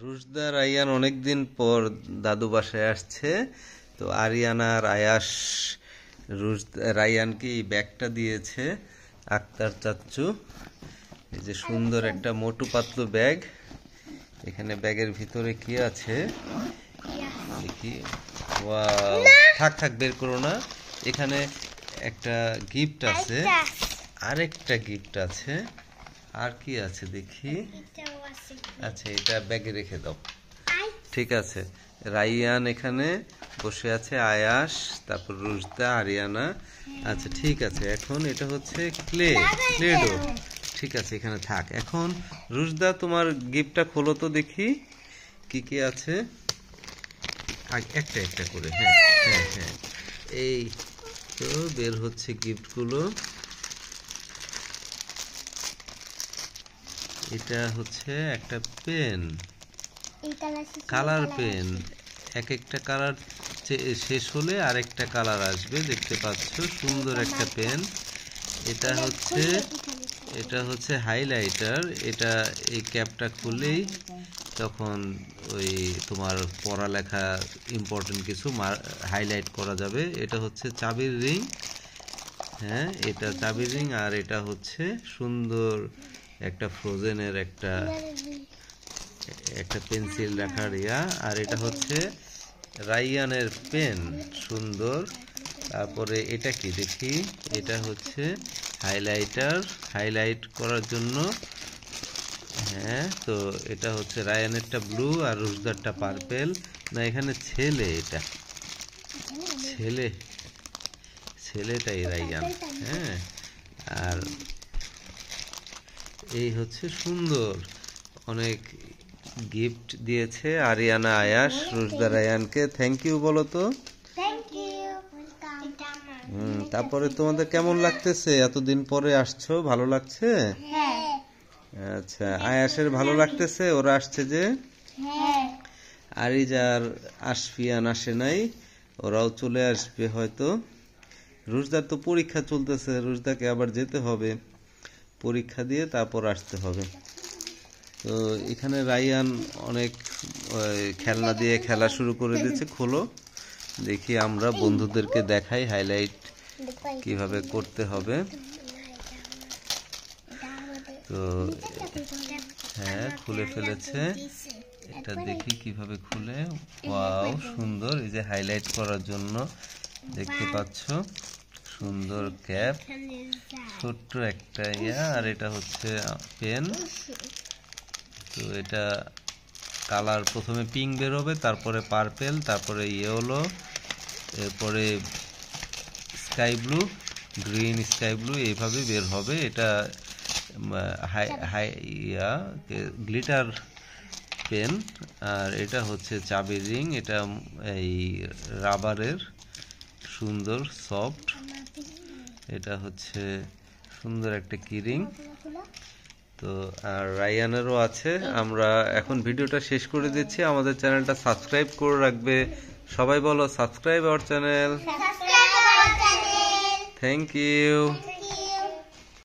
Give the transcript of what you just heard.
Rushda Ryan অনেকদিন পর দাদু বাসায় আসছে। তো আরিয়ানা আর আয়াস রায়ানকে এই ব্যাগটা দিয়েছে আক্তার চাচ্চু। এই যে সুন্দর একটা মোটু পাতলু ব্যাগ। এখানে ব্যাগের ভিতরে কি আছে দেখি। ওয়াও, থাক থাক বের করো না। এখানে একটা গিফট আছে, আরেকটা গিফট আছে। আর কি আছে দেখি। আচ্ছা, এটা ব্যাগে রেখে দাও। ঠিক আছে, রাইয়ান এখানে বসে আছে, আয়াস, তারপর রুশদা, আরিয়ানা। আচ্ছা ঠিক আছে, এখন এটা হচ্ছে ক্লেডো। ঠিক আছে, এখানে থাক। এখন রুশদা তোমার গিফটটা খোলো তো দেখি কি কি আছে। একটা একটা করে। হ্যাঁ হ্যাঁ হ্যাঁ, এই তো বের হচ্ছে গিফটগুলো। এটা হচ্ছে একটা পেন, কালার পেন। এক একটা কালার শেষ হলে আরেকটা কালার আসবে, দেখতে পাচ্ছ। সুন্দর একটা পেন। এটা হচ্ছে হাইলাইটার। এটা এই ক্যাপটা খুললেই তখন ওই তোমার পড়ালেখা ইম্পর্টেন্ট কিছু হাইলাইট করা যাবে। এটা হচ্ছে চাবির রিং। হ্যাঁ, এটা চাবির রিং। আর এটা হচ্ছে সুন্দর একটা ফ্রোজেনের একটা পেন্সিল রাখার ইয়া। আর এটা হচ্ছে রাইয়ানের পেন, সুন্দর। তারপরে এটা কি দেখি। এটা হচ্ছে হাইলাইটার, হাইলাইট করার জন্য। হ্যাঁ, তো এটা হচ্ছে রায়ানেরটা ব্লু আর রুশদারটা পার্পেল। না, এখানে ছেলে, এটা ছেলেটাই রাইয়ান। হ্যাঁ, আর এই হচ্ছে সুন্দর অনেক গিফট দিয়েছে আরিয়ানা, আয়াস, রুশদা রায়ানকে। থ্যাংক ইউ বলো তো। তারপরে তোমাদের কেমন লাগতেছে? এতদিন পরে আসছো, ভালো লাগছে? আচ্ছা, আয়াসের ভালো লাগতেছে, ওরা আসছে যে। আরিজার আশফিয়ান আসে নাই, ওরাও চলে আসবে হয়তো। রুশদার তো পরীক্ষা চলতেছে, রুশদাকে আবার যেতে হবে, পরীক্ষা দিয়ে তারপর আসতে হবে। তো এখানে রাইয়ান অনেক খেলনা দিয়ে খেলা শুরু করে দিয়েছে। খোলো দেখি, আমরা বন্ধুদেরকে দেখাই হাইলাইট কিভাবে করতে হবে। তো হ্যাঁ, খুলে ফেলেছে। এটা দেখি কিভাবে খুলে। ওয়াও, সুন্দর। এই যে হাইলাইট করার জন্য দেখতে পাচ্ছ, সুন্দর ক্যাপ, ছোট্ট একটা ইয়া। আর এটা হচ্ছে পেন। তো এটা কালার প্রথমে পিঙ্ক বেরোবে, তারপরে পার্পেল, তারপরে ইয়েলো, এরপরে sky blue, green, sky blue, এইভাবে বের হবে। এটা গ্লিটার পেন। আর এটা হচ্ছে চাবির রিং। এটা এই রাবারের, সুন্দর সফট। এটা হচ্ছে সুন্দর একটা কি রিং। তো আর রায়ানেরও আছে। আমরা এখন ভিডিওটা শেষ করে দিচ্ছি। আমাদের চ্যানেলটা সাবস্ক্রাইব করে রাখবে সবাই। বলো subscribe our channel. Thank you.